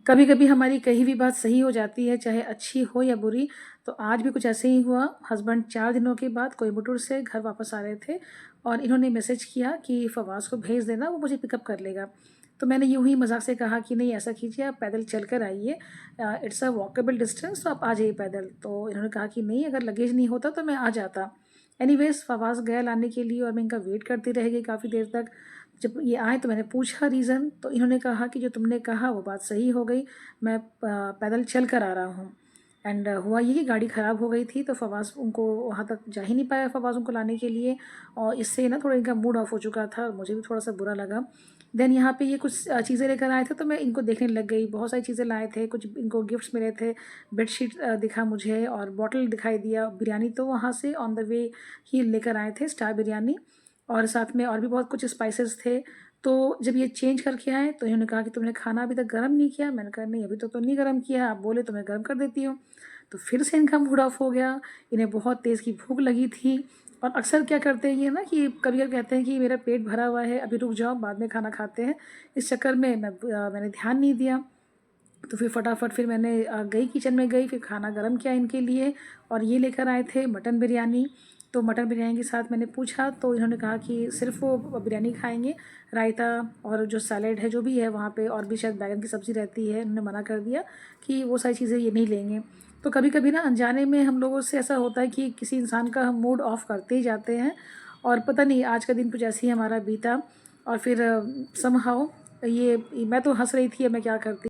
कभी कभी हमारी कही भी बात सही हो जाती है, चाहे अच्छी हो या बुरी। तो आज भी कुछ ऐसे ही हुआ। हस्बैंड 4 दिनों के बाद कोयम्बटूर से घर वापस आ रहे थे और इन्होंने मैसेज किया कि फवाज़ को भेज देना, वो मुझे पिकअप कर लेगा। तो मैंने यूं ही मजाक से कहा कि नहीं, ऐसा कीजिए, आप पैदल चल कर आइए, इट्स अ वॉकेबल डिस्टेंस, तो आप आ जाइए पैदल। तो इन्होंने कहा कि नहीं, अगर लगेज नहीं होता तो मैं आ जाता। एनीवेज फवाज़ गया लाने के लिए और मैं इनका वेट करती रह गई काफ़ी देर तक। जब ये आए तो मैंने पूछा रीज़न, तो इन्होंने कहा कि जो तुमने कहा वो बात सही हो गई, मैं पैदल चल कर आ रहा हूँ। एंड हुआ ये कि गाड़ी ख़राब हो गई थी, तो फवाज़ उनको वहाँ तक जा ही नहीं पाया, फवाज़ उनको लाने के लिए। और इससे ना थोड़ा इनका मूड ऑफ हो चुका था, मुझे भी थोड़ा सा बुरा लगा। देन यहाँ पे ये कुछ चीज़ें लेकर आए थे, तो मैं इनको देखने लग गई। बहुत सारी चीज़ें लाए थे, कुछ इनको गिफ्ट्स मिले थे। बेडशीट दिखा मुझे और बॉटल दिखाई दिया। बिरयानी तो वहाँ से ऑन द वे ही लेकर आए थे, स्टार बिरयानी, और साथ में और भी बहुत कुछ स्पाइसेस थे। तो जब ये चेंज करके आए तो इन्होंने कहा कि तुमने खाना अभी तक गर्म नहीं किया। मैंने कहा नहीं, अभी तो नहीं गर्म किया, आप बोले तो मैं गर्म कर देती हूँ। तो फिर से इनका मूड ऑफ हो गया। इन्हें बहुत तेज़ की भूख लगी थी। और अक्सर क्या करते हैं ये ना कि कभी कभी कहते हैं कि मेरा पेट भरा हुआ है, अभी रुक जाओ, बाद में खाना खाते हैं। इस चक्कर में मैंने ध्यान नहीं दिया। तो फिर फटाफट फिर मैंने गई, किचन में गई, फिर खाना गर्म किया इनके लिए। और ये लेकर आए थे मटन बिरयानी। तो मटन बिरयानी के साथ मैंने पूछा तो इन्होंने कहा कि सिर्फ वो बिरयानी खाएंगे, रायता और जो सैलेड है जो भी है वहाँ पे, और भी शायद बैगन की सब्ज़ी रहती है। उन्होंने मना कर दिया कि वो सारी चीज़ें ये नहीं लेंगे। तो कभी कभी ना अनजाने में हम लोगों से ऐसा होता है कि किसी इंसान का हम मूड ऑफ करते ही जाते हैं। और पता नहीं आज का दिन कुछ ऐसे ही हमारा बीता। और फिर समहाउ ये मैं तो हंस रही थी, अब मैं क्या करती।